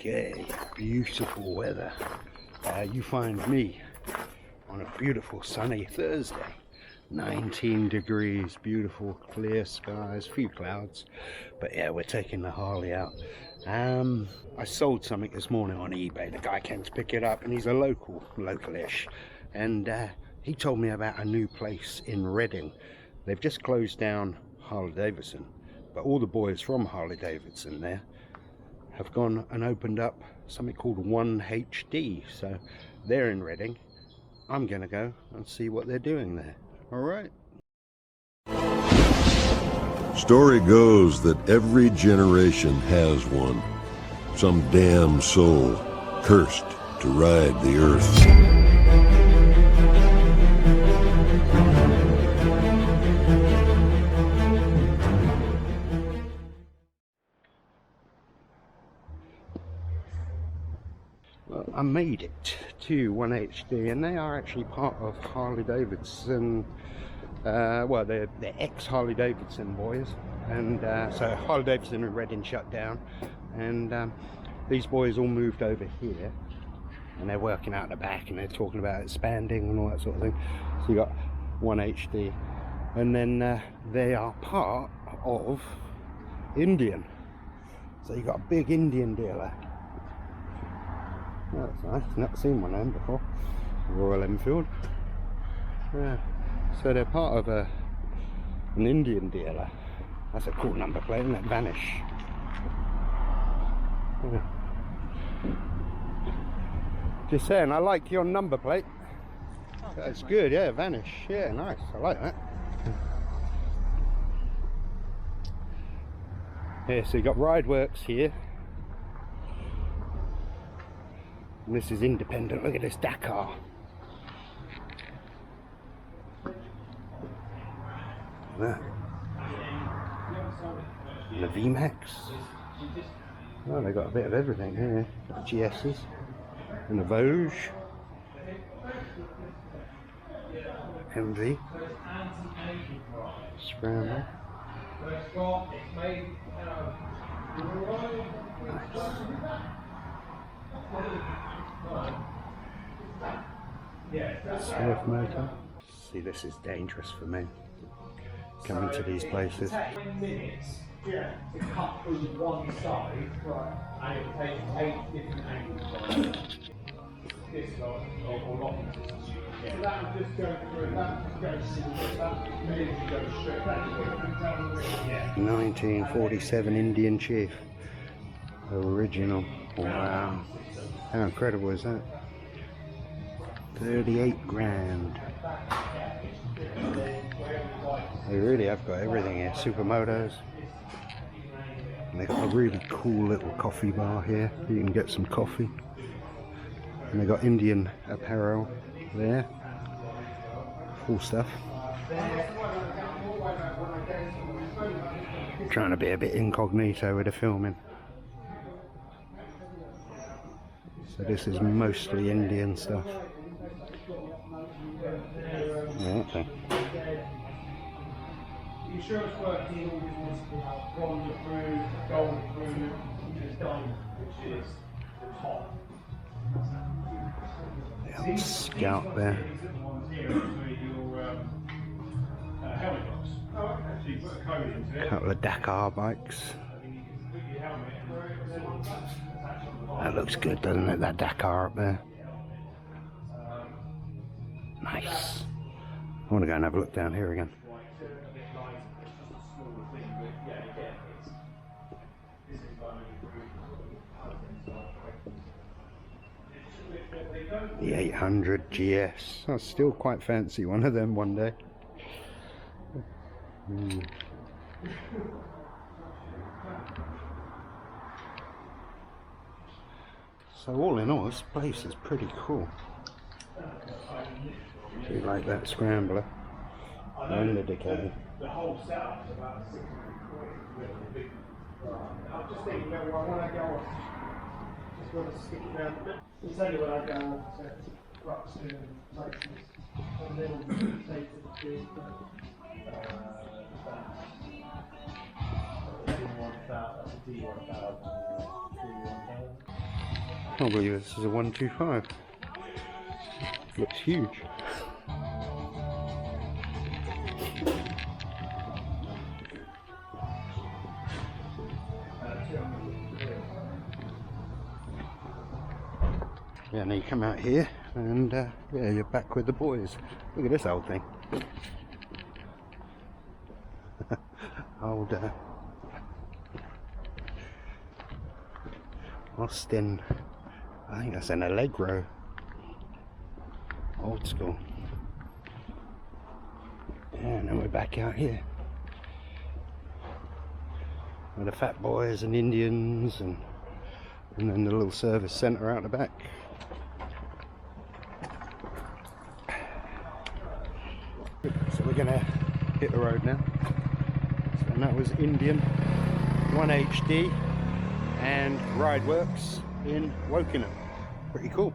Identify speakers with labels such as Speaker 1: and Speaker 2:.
Speaker 1: Okay, beautiful weather. You find me on a beautiful sunny Thursday. 19 degrees, beautiful clear skies, few clouds, but yeah, we're taking the Harley out. I sold something this morning on eBay. The guy came to pick it up, and he's a localish, and he told me about a new place in Reading. They've just closed down Harley Davison, but all the boys from Harley Davison there have gone and opened up something called 1HD. So they're in Reading. I'm gonna go and see what they're doing there. All right.
Speaker 2: Story goes that every generation has one. Some damn soul cursed to ride the earth.
Speaker 1: Well, I made it to 1HD, and they are actually part of Harley Davidson. Well, they're ex-Harley Davidson boys, and so Harley Davidson and Reading shut down, and these boys all moved over here, and they're working out the back, and they're talking about expanding and all that sort of thing. So you got 1HD, and then they are part of Indian. So you got a big Indian dealer. Oh, that's nice. Never seen one of them before. Royal Enfield. Yeah. So they're part of an Indian dealer. That's a cool number plate, isn't it? Vanish. Yeah. Just saying, I like your number plate. That's good, yeah, Vanish. Yeah, nice. I like that. Yeah, so you got Rideworks here. And this is independent. Look at this D.C.R. That. And the VMAX. Oh, they got a bit of everything here. Got GS's and a Vosges. MV. Scramble. Surf motor. See, this is dangerous for me. Coming to these places.
Speaker 3: 10 minutes to cut through one side, and it will take 8 different angles. This or locking systems. So that will just go through, that will go single, that will literally go straight down the ring.
Speaker 1: 1947 Indian Chief. Original. Wow. How incredible is that? 38 grand. They really have got everything here. Supermotos. And they've got a really cool little coffee bar here. You can get some coffee. And they've got Indian apparel there. Cool stuff. Trying to be a bit incognito with the filming. So this is mostly Indian stuff. Okay.
Speaker 3: The insurance working all bronze approved, gold approved, just diamond, which is the top.
Speaker 1: Yeah, Scout there. Couple of D.C.R bikes. That looks good, doesn't it? That D.C.R up there. Nice. I want to go and have a look down here again. The 800 GS. I still quite fancy one of them one day. So all in all, this place is pretty cool. Do you like that scrambler? And the decay.
Speaker 3: The whole setup is about 600 quid with a big. I'm just thinking that when I go off, just want to stick it down a bit. It's only when I go off to Ruxton and places, and then we'll take it to the D1000, that's a D1000,
Speaker 1: can't believe this is a 125. Looks huge. Yeah, now you come out here and yeah, you're back with the boys. Look at this old thing. Old Austin, I think that's an Allegro. Old school. Yeah, and then we're back out here with the fat boys and Indians, and then the little service centre out the back. So we're gonna hit the road now. So, and that was Indian 1HD and Rideworks in Wokingham. Pretty cool.